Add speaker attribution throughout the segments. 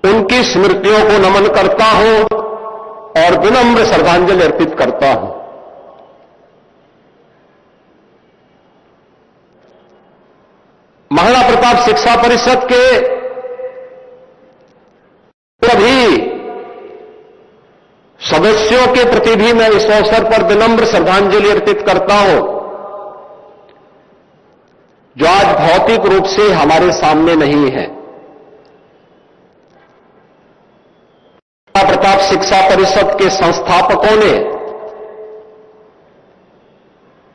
Speaker 1: उनकी स्मृतियों को नमन करता हूं और विनम्र श्रद्धांजलि अर्पित करता हूं। महाराणा प्रताप शिक्षा परिषद के सभी सदस्यों के प्रति भी मैं इस अवसर पर विनम्र श्रद्धांजलि अर्पित करता हूं, जो आज भौतिक रूप से हमारे सामने नहीं है। महाराणा प्रताप शिक्षा परिषद के संस्थापकों ने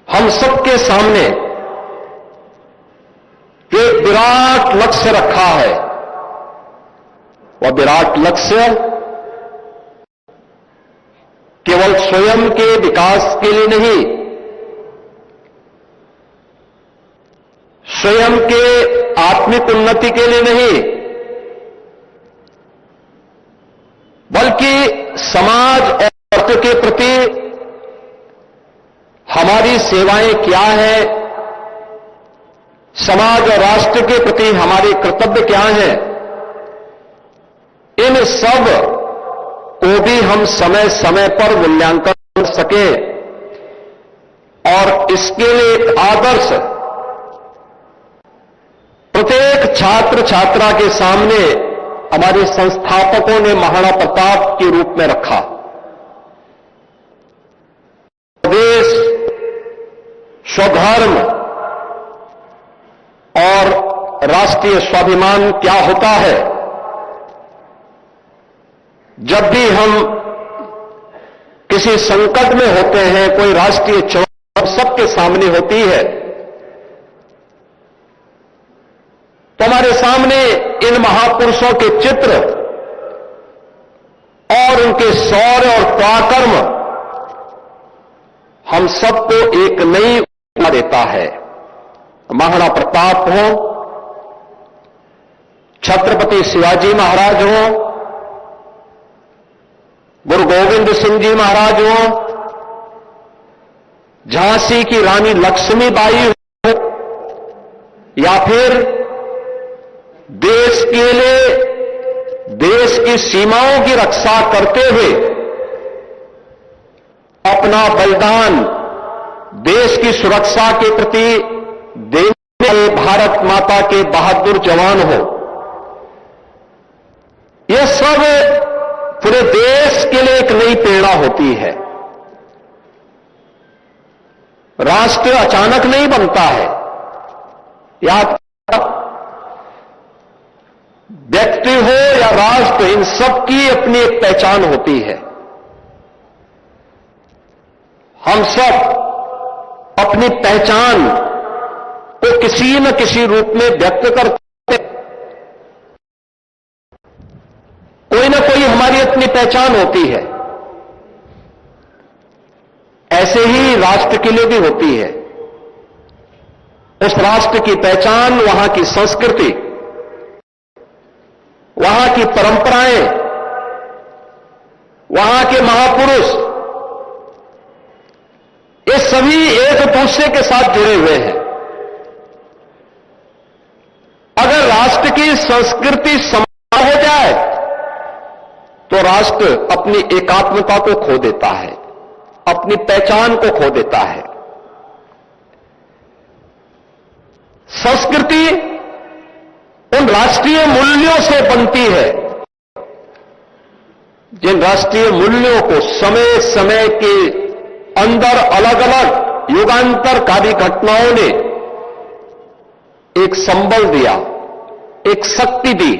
Speaker 1: हम सबके सामने एक विराट लक्ष्य रखा है। वह विराट लक्ष्य केवल स्वयं के विकास के लिए नहीं, स्वयं के आत्मिक उन्नति के लिए नहीं, बल्कि समाज और राष्ट्र के प्रति हमारी सेवाएं क्या है, समाज और राष्ट्र के प्रति हमारे कर्तव्य क्या हैं, इन सब को भी हम समय समय पर मूल्यांकन कर सकें और इसके लिए एक आदर्श प्रत्येक छात्र छात्रा के सामने हमारे संस्थापकों ने महाराणा प्रताप के रूप में रखा। देश, स्वधर्म और राष्ट्रीय स्वाभिमान क्या होता है, जब भी हम किसी संकट में होते हैं, कोई राष्ट्रीय चुनौती सबके सामने होती है, तो हमारे सामने इन महापुरुषों के चित्र और उनके शौर्य और पराक्रम हम सबको एक नई ऊर्जा देता है। महाराणा प्रताप हो, छत्रपति शिवाजी महाराज हो, गुरु गोविंद सिंह जी महाराज हो, झांसी की रानी लक्ष्मीबाई हो, या फिर देश के लिए देश की सीमाओं की रक्षा करते हुए अपना बलिदान देश की सुरक्षा के प्रति देने वाले भारत माता के बहादुर जवान हो, यह सब पूरे देश के लिए एक नई प्रेरणा होती है। राष्ट्र अचानक नहीं बनता है, याद व्यक्ति हो या राष्ट्र, इन सब की अपनी एक पहचान होती है। हम सब अपनी पहचान को किसी न किसी रूप में व्यक्त करते हैं। कोई ना कोई हमारी अपनी पहचान होती है। ऐसे ही राष्ट्र के लिए भी होती है। उस राष्ट्र की पहचान, वहां की संस्कृति, वहां की परंपराएं, वहां के महापुरुष, ये सभी एक दूसरे के साथ जुड़े हुए हैं। अगर राष्ट्र की संस्कृति समाप्त हो जाए तो राष्ट्र अपनी एकात्मता को खो देता है, अपनी पहचान को खो देता है। संस्कृति उन राष्ट्रीय मूल्यों से बनती है जिन राष्ट्रीय मूल्यों को समय समय के अंदर अलग अलग युगांतरकारी घटनाओं ने एक संबल दिया, एक शक्ति दी।